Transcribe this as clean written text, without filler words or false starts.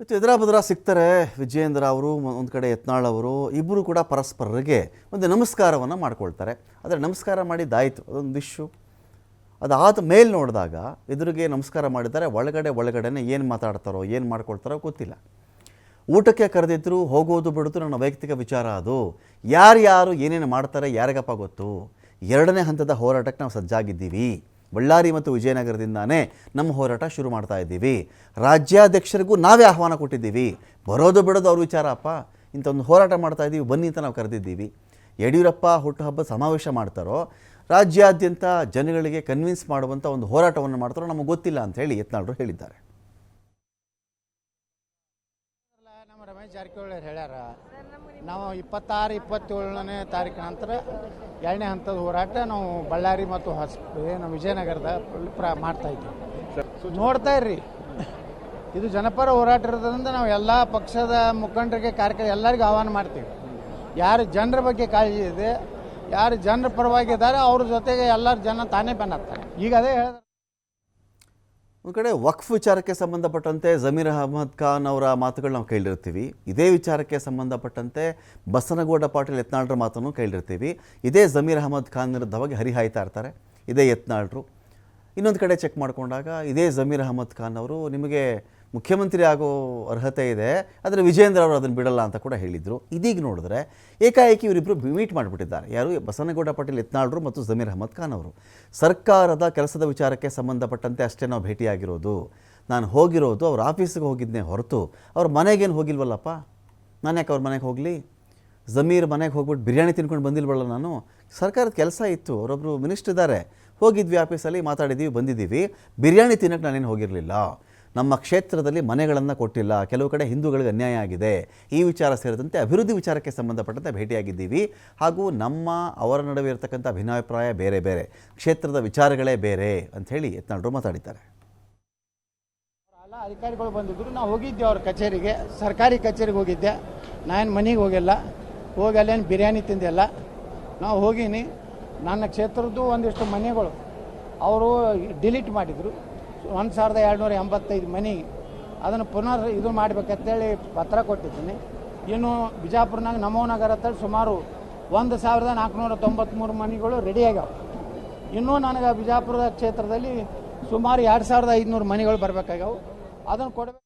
ಮತ್ತು ಎದುರಾ ಬದುರಾ ಸಿಗ್ತಾರೆ ವಿಜಯೇಂದ್ರ ಅವರು, ಒಂದು ಕಡೆ ಯತ್ನಾಳ್ ಅವರು. ಇಬ್ಬರು ಕೂಡ ಪರಸ್ಪರರಿಗೆ ಒಂದು ನಮಸ್ಕಾರವನ್ನು ಮಾಡ್ಕೊಳ್ತಾರೆ. ಆದರೆ ನಮಸ್ಕಾರ ಮಾಡಿದ್ದಾಯಿತು, ಅದೊಂದು ವಿಶ್ಯು. ಅದಾದ ಮೇಲೆ ನೋಡಿದಾಗ ಎದುರಿಗೆ ನಮಸ್ಕಾರ ಮಾಡಿದ್ದಾರೆ, ಒಳಗಡೆನೇ ಏನು ಮಾತಾಡ್ತಾರೋ ಏನು ಮಾಡ್ಕೊಳ್ತಾರೋ ಗೊತ್ತಿಲ್ಲ. ಊಟಕ್ಕೆ ಕರೆದಿದ್ರು, ಹೋಗೋದು ಬಿಡೋದು ನನ್ನ ವೈಯಕ್ತಿಕ ವಿಚಾರ. ಅದು ಯಾರು ಏನೇನು ಮಾಡ್ತಾರೆ ಯಾರಿಗಪ್ಪ ಗೊತ್ತು. ಎರಡನೇ ಹಂತದ ಹೋರಾಟಕ್ಕೆ ನಾವು ಸಜ್ಜಾಗಿದ್ದೀವಿ. ಬಳ್ಳಾರಿ ಮತ್ತು ವಿಜಯನಗರದಿಂದಾನೇ ನಮ್ಮ ಹೋರಾಟ ಶುರು ಮಾಡ್ತಾ ಇದ್ದೀವಿ. ರಾಜ್ಯಾಧ್ಯಕ್ಷರಿಗೂ ನಾವೇ ಆಹ್ವಾನ ಕೊಟ್ಟಿದ್ದೀವಿ. ಬರೋದು ಬಿಡೋದು ಅವ್ರ ವಿಚಾರ ಅಪ್ಪ, ಇಂಥ ಒಂದು ಹೋರಾಟ ಮಾಡ್ತಾ ಇದ್ದೀವಿ ಬನ್ನಿ ಅಂತ ನಾವು ಕರೆದಿದ್ದೀವಿ. ಯಡಿಯೂರಪ್ಪ ಹುಟ್ಟುಹಬ್ಬ ಸಮಾವೇಶ ಮಾಡ್ತಾರೋ, ರಾಜ್ಯಾದ್ಯಂತ ಜನಗಳಿಗೆ ಕನ್ವಿನ್ಸ್ ಮಾಡುವಂಥ ಒಂದು ಹೋರಾಟವನ್ನು ಮಾಡ್ತಾರೋ ನಮಗೆ ಗೊತ್ತಿಲ್ಲ ಅಂತ ಹೇಳಿ ಯತ್ನಾಳರು ಹೇಳಿದ್ದಾರೆ. ನಮ್ಮ ರಮೇಶ್ ಜಾರಕಿಹೊಳಿ ಹೇಳ್ಯಾರ, ನಾವು 26-27ನೇ ತಾರೀಕು ನಂತರ 2ನೇ ಹಂತದ ಹೋರಾಟ ನಾವು ಬಳ್ಳಾರಿ ಮತ್ತು ಏನು ವಿಜಯನಗರದ ಮಾಡ್ತಾ ಇದ್ದೀವಿ. ನೋಡ್ತಾ ಇರ್ರಿ, ಇದು ಜನಪರ ಹೋರಾಟ ಇರೋದ್ರಿಂದ ನಾವು ಎಲ್ಲ ಪಕ್ಷದ ಮುಖಂಡರಿಗೆ ಕಾರ್ಯಕ್ರಮ ಎಲ್ಲರಿಗೂ ಆಹ್ವಾನ ಮಾಡ್ತೀವಿ. ಯಾರು ಜನರ ಬಗ್ಗೆ ಕಾಳಜಿ ಇದೆ, ಯಾರು ಜನರ ಪರವಾಗಿದ್ದಾರೆ ಅವ್ರ ಜೊತೆಗೆ ಎಲ್ಲರ ಜನ ತಾನೇ ಬೆನ್ನತ್ತಾರೆ. ಈಗ ಅದೇ ಹೇಳಿದ್ರೆ ಒಂದು ಕಡೆ ವಕ್ಫ್ ವಿಚಾರಕ್ಕೆ ಸಂಬಂಧಪಟ್ಟಂತೆ ಜಮೀರ್ ಅಹಮದ್ ಖಾನ್ ಅವರ ಮಾತುಗಳು ನಾವು ಕೇಳಿರ್ತೀವಿ. ಇದೇ ವಿಚಾರಕ್ಕೆ ಸಂಬಂಧಪಟ್ಟಂತೆ ಬಸನಗೌಡ ಪಾಟೀಲ್ ಯತ್ನಾಳರ ಮಾತನ್ನು ಕೇಳಿರ್ತೀವಿ. ಇದೇ ಜಮೀರ್ ಅಹಮದ್ ಖಾನ್ ವಿರುದ್ಧವಾಗಿ ಹರಿಹಾಯ್ತಾ ಇರ್ತಾರೆ ಇದೇ ಯತ್ನಾಳರು. ಇನ್ನೊಂದು ಕಡೆ ಚೆಕ್ ಮಾಡಿಕೊಂಡಾಗ ಇದೇ ಜಮೀರ್ ಅಹಮದ್ ಖಾನ್ ಅವರು ನಿಮಗೆ ಮುಖ್ಯಮಂತ್ರಿ ಆಗೋ ಅರ್ಹತೆ ಇದೆ, ಆದರೆ ವಿಜಯೇಂದ್ರ ಅವರು ಅದನ್ನು ಬಿಡಲ್ಲ ಅಂತ ಕೂಡ ಹೇಳಿದರು. ಇದೀಗ ನೋಡಿದ್ರೆ ಏಕಾಏಕಿ ಇವರಿಬ್ಬರು ಮೀಟ್ ಮಾಡಿಬಿಟ್ಟಿದ್ದಾರೆ. ಯಾರು? ಬಸನಗೌಡ ಪಾಟೀಲ್ ಯತ್ನಾಳರು ಮತ್ತು ಜಮೀರ್ ಅಹಮದ್ ಖಾನ್ ಅವರು. ಸರ್ಕಾರದ ಕೆಲಸದ ವಿಚಾರಕ್ಕೆ ಸಂಬಂಧಪಟ್ಟಂತೆ ಅಷ್ಟೇ ನಾವು ಭೇಟಿಯಾಗಿರೋದು. ನಾನು ಹೋಗಿರೋದು ಅವ್ರ ಆಫೀಸಿಗೆ ಹೋಗಿದ್ದೇ ಹೊರತು ಅವ್ರ ಮನೆಗೇನು ಹೋಗಿಲ್ವಲ್ಲಪ್ಪ. ನಾನು ಯಾಕೆ ಅವ್ರ ಮನೆಗೆ ಹೋಗಲಿ? ಜಮೀರ್ ಮನೆಗೆ ಹೋಗ್ಬಿಟ್ಟು ಬಿರಿಯಾನಿ ತಿನ್ಕೊಂಡು ಬಂದಿಲ್ವಲ್ಲ ನಾನು. ಸರ್ಕಾರದ ಕೆಲಸ ಇತ್ತು, ಅವರೊಬ್ಬರು ಮಿನಿಸ್ಟರ್ ಇದ್ದಾರೆ, ಹೋಗಿದ್ವಿ ಆಫೀಸಲ್ಲಿ ಮಾತಾಡಿದ್ದೀವಿ ಬಂದಿದ್ದೀವಿ. ಬಿರಿಯಾನಿ ತಿನ್ನೋಕ್ಕೆ ನಾನೇನು ಹೋಗಿರಲಿಲ್ಲ. ನಮ್ಮ ಕ್ಷೇತ್ರದಲ್ಲಿ ಮನೆಗಳನ್ನು ಕೊಟ್ಟಿಲ್ಲ, ಕೆಲವು ಕಡೆ ಹಿಂದೂಗಳಿಗೆ ಅನ್ಯಾಯ ಆಗಿದೆ, ಈ ವಿಚಾರ ಸೇರಿದಂತೆ ಅಭಿವೃದ್ಧಿ ವಿಚಾರಕ್ಕೆ ಸಂಬಂಧಪಟ್ಟಂತೆ ಭೇಟಿಯಾಗಿದ್ದೀವಿ. ಹಾಗೂ ಅವರ ನಡುವೆ ಇರತಕ್ಕಂಥ ಭಿನ್ನಾಭಿಪ್ರಾಯ ಬೇರೆ ಬೇರೆ, ಕ್ಷೇತ್ರದ ವಿಚಾರಗಳೇ ಬೇರೆ ಅಂಥೇಳಿ ಯತ್ನಾಳರು ಮಾತಾಡಿದ್ದಾರೆ. ಎಲ್ಲ ಅಧಿಕಾರಿಗಳು ಬಂದಿದ್ದರು, ನಾವು ಹೋಗಿದ್ದೆ ಅವ್ರ ಕಚೇರಿಗೆ, ಸರ್ಕಾರಿ ಕಚೇರಿಗೆ ಹೋಗಿದ್ದೆ. ನಾನು ಮನೆಗೆ ಹೋಗಿಲ್ಲ, ಹೋಗಿ ಅಲ್ಲೇನು ಬಿರಿಯಾನಿ ತಿಂದಿಲ್ಲ. ನಾವು ಹೋಗೀನಿ, ನನ್ನ ಕ್ಷೇತ್ರದ್ದು ಒಂದಿಷ್ಟು ಮನೆಗಳು ಅವರು ಡಿಲೀಟ್ ಮಾಡಿದರು. 1285 ಮನೆ, ಅದನ್ನು ಪುನರ್ ಇದು ಮಾಡಬೇಕಂತೇಳಿ ಪತ್ರ ಕೊಟ್ಟಿದ್ದೀನಿ. ಇನ್ನು ಬಿಜಾಪುರನಾಗ ನಮೋ ನಗರ ಅಂತೇಳಿ ಸುಮಾರು 1493 ಮನೆಗಳು ರೆಡಿ ಆಗ್ಯಾವ. ಇನ್ನೂ ನನಗೆ ಬಿಜಾಪುರದ ಕ್ಷೇತ್ರದಲ್ಲಿ ಸುಮಾರು 2500 ಮನೆಗಳು ಬರಬೇಕಾಗ್ಯಾವ. ಅದನ್ನು ಕೊಡಬೇಕು.